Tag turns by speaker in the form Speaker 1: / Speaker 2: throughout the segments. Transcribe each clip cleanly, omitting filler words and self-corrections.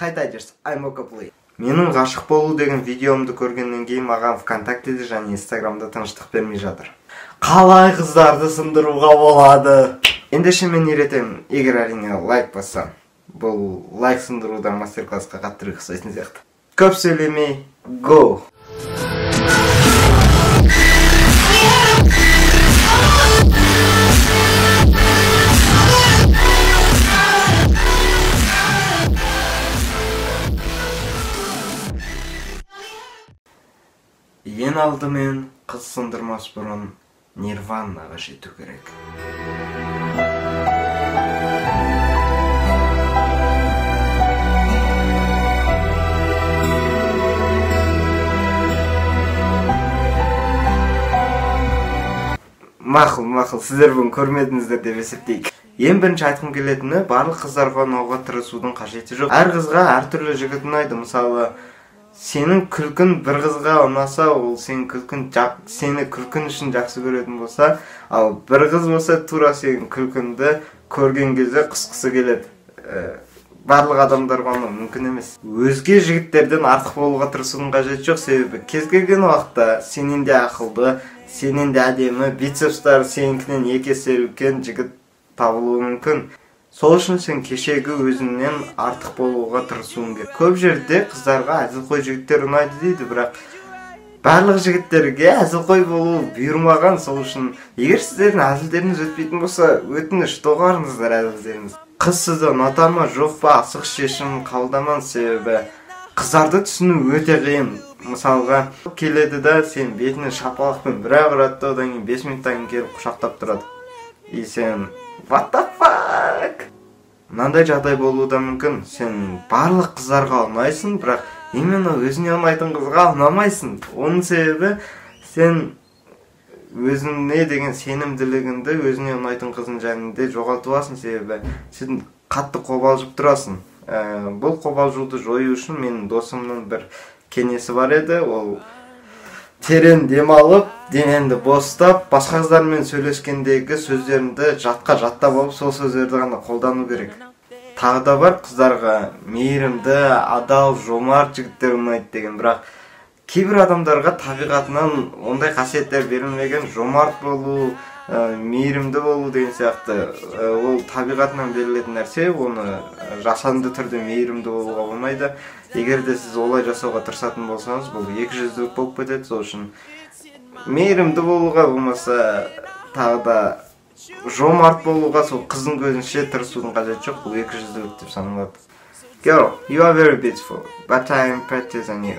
Speaker 1: Hi Tigers, I'm Okaplay. Менің ғашық болу деген видеомды көргеннен кейін маған ВКонтактеде және Инстаграмда тыныштық бермей жатыр. Қалай қыздарды сындыруға болады? Ендеше мен үйретемін, егер әрине лайк бассам. Бұл лайк сындырудан мастер-классқа қатты ұқсайтын сияқты. Көп сөйлемей, go! Ең алдымен қыз сындырмас бұрын нирванаға жету керек. Мақұл, сіздер бұны көрмедіңіздер деп есептейік. Ең бірінші айтқым келетіні, барлық қыздарға ұнауға тырысудың қажеті жоқ. Әр қызға әртүрлі жігіт ұнайды. Мысалы, сенің күлкін бір қызға ұнаса, ол сені күлкін үшін жақсы көретін болса, ал бір қыз болса, тура сенің күлкінді көрген кезде қысқысы келеді. Барлық адамдарға оны мүмкін емес. Өзге жігіттерден артық болуға тырысудың қажеті жоқ, себебі кез келген уақытта сенен де ақылды, сенен де әдемі, бицепстар сенікінен екі есе үлкен жігіт табылуы мүмкін. Сол үшін сен кешегі өзіңнен артық болуға тырысуың керек. Көп жерде қыздарға әзілқой жігіттер ұнайды дейді, бірақ барлық жігіттерге әзілқой болу бұйырмаған. Сол үшін егер сіздердің әзілдеріңіз өтпейтін болса, өтініш доғарыңыздар әзілдеріңіз. Қыз сізді ұната ма, жоқ па, асығыс шешім қабылдамаңыз, себебі қыздарды түсіну өте қиын. Мысалға, келеді да сен бетіне шапалақпен бір-ақ ұрады, одан кейін 5 минуттан кейін келіп құшақтап тұрады. И сен what the fuck? Мынандай жағдай болуы да мүмкін. Сен барлық қыздарға ұнайсың, бірақ именно өзіне ұнайтын қызға ұнамайсың. Оның себебі сен өзіңе деген сенімділігіңді өзіне ұнайтын қыздың жанында жоғалтасың, себебі сен қатты қобалжып тұрасың. Бұл қобалжуды жою үшін менің досымның бір кеңесі бар еді. Ол терең демалып, денеңді бостап, басқа қыздармен сөйлескендегі сөздеріңді жаттап алып, сол сөздерді ғана қолдану керек. Тағы да бар, қыздарға мейірімді, адал, жомарт жігіттер ұнайды деген, бірақ кейбір адамдарға табиғатынан ондай қасиеттер берілмеген. Жомарт болу, мейірімді болу деген сияқты, ол табиғатынан берілетін нәрсе, оны жасанды түрде мейірімді болуға болмайды. Егер де сіз олай жасауға тырысатын болсаңыз, бұл екіжүзділік болып кетеді. Сол үшін мейірімді болуға болмаса, тағы да жомарт болуға, сол қыздың көзінше тырысудың қажеті жоқ. Бұл екіжүзділік деп саналады. Girl, you are very beautiful, but I am prettier than you.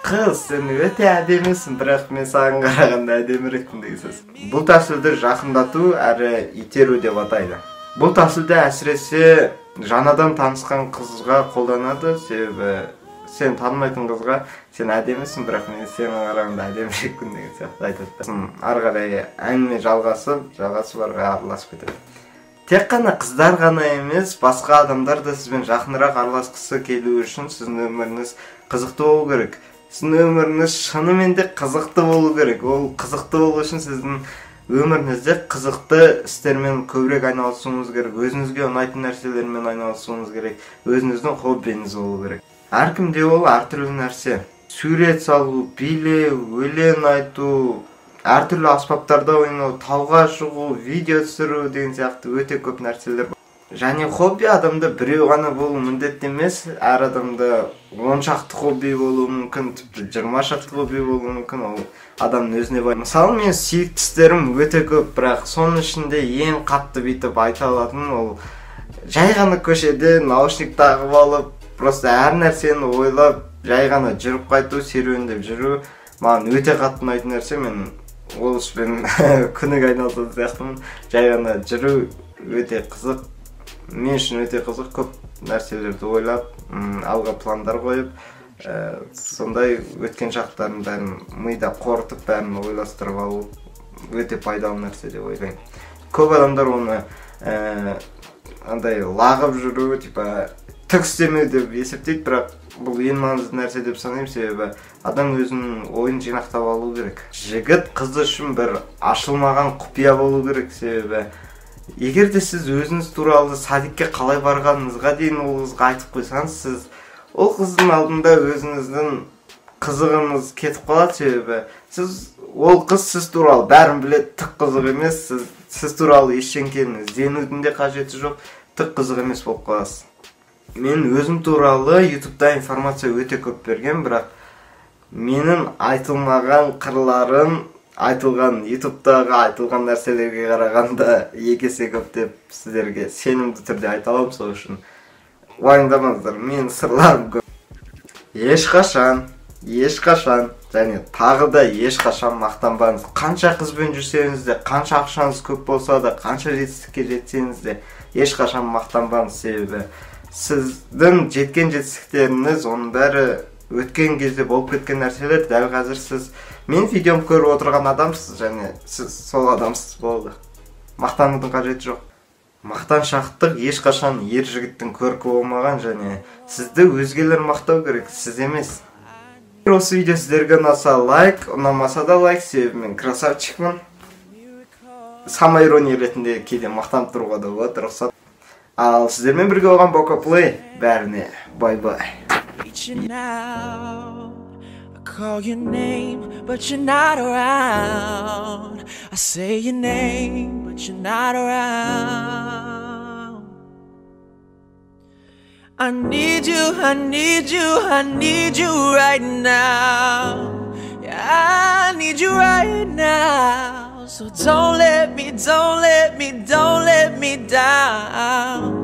Speaker 1: Қыз, сен өте әдемісің, бірақ мен саған қарағанда әдемірекпін деген сөз. Бұл тәсілді жақындату әрі итеру деп атайды. Бұл тәсілді әсіресе жаңадан танысқан қызға қолданады, себебі сен танымайтын қызға сен әдемісің, бірақ мен сенің қарағанда әдемірекпін деген сияқты айтады. Ары қарай әңгіме жалғасып арға араласып кетеді. Тек қана қыздар ғана емес, басқа адамдар да сізбен жақынырақ араласқысы келу үшін сіздің өміріңіз қызықты болу керек. Сіздің өміріңіз шынымен де қызықты болу керек. Ол қызықты болу үшін сіздің өміріңізде қызықты істермен көбірек айналысуыңыз керек, өзіңізге ұнайтын нәрселермен айналысуыңыз керек, өзіңіздің хоббиіңіз болу керек. Әркімде ол әртүрлі нәрсе. Сурет салу, билеу, өлең айту, әртүрлі аспаптарда ойнау, тауға шығу, видео түсіру деген сияқты өте көп нәрселер бар. Және хобби адамда біреу ғана болу міндетті емес, әр адамда 10 шақты хобби болуы мүмкін, тіпті 20 шақты хобби болуы мүмкін, ол адамның өзіне бай. Мысалы, мен сүйікті істерім өте көп, бірақ соның ішінде ең қатты бүйтіп айта алатын, ол жай ғана көшеде наушник тағып алып, просто әр нәрсені ойлап, жай ғана жүріп қайту, серуендеп жүру, маған өте қатты ұнайтын нәрсе. Мен ол іспен күніге айналысатын сияқтымын. Жай ғана жүру өте қызық. Мен үшін өте қызық, көп нәрселерді ойлап, алға пландар қойып, сондай өткен шақтарын бәрін мида қорытып, бәрін ойластырып алу өте пайдалы нәрсе деп ойлаймын. Көп адамдар оны лағып жүру, түк істемеу деп есептейді, бірақ бұл ең маңызды нәрсе деп санаймын, себебі адам өзінің ойын жинақтап алу керек. Жігіт қыз үшін бір ашылмаған құпия болу керек, себебі Егерде сіз өзіңіз туралы садикке қалай барғаныңызға дейін ол қызға айтып қойсаңыз, сіз ол қыздың алдында өзіңіздің қызығыңыз кетіп қалады. Себебі ол қыз сіз туралы бәрін біледі, тік қызық емес, сіз туралы ештеңкені ізденудің де қажеті жоқ, тік қызық емес болып қаласыз. Мен өзім туралы YouTube'да информация өте көп берген, бірақ менің айтылмаған қырларым YouTube'дағы айтылған нәрселерге қарағанда 2 есе көп деп сіздерге сенімді түрде айта аламын. Сол үшін уайымдамаңыздар, менің сырларым көп. Ешқашан және тағы да ешқашан мақтанбаңыз. Қанша қызбен жүрсеңіз де, қанша ақшаңыз көп болса да, қанша жетістікке жетсеңіз де, ешқашан мақтанбаңыз. Себебі сіздің жеткен жетістіктеріңіз, оның бәрі өткен кезде болып кеткен нәрселер. Дәл қазір сіз мен видеом көріп отырған адамсыз, және сіз сол адамсыз. Болды. Мақтанудың қажеті жоқ. Мақтаншақтық ешқашан ер жігіттің көркі болмаған, және сізді өзгелер мақтау керек, сіз емес. Осы видео сіздерге ұнаса лайк, ұнамаса да лайк, себебі мен красавчикмін. Самоирония ретінде кейде мақтанып тұруға да болады, рұқсат. Ал сіздермен бірге болған Bokaplay, бәріне бай-бай.
Speaker 2: Call your name, but you're not around. I say your name, but you're not around. I need you, I need you, I need you right now. Yeah, I need you right now. So don't let me down.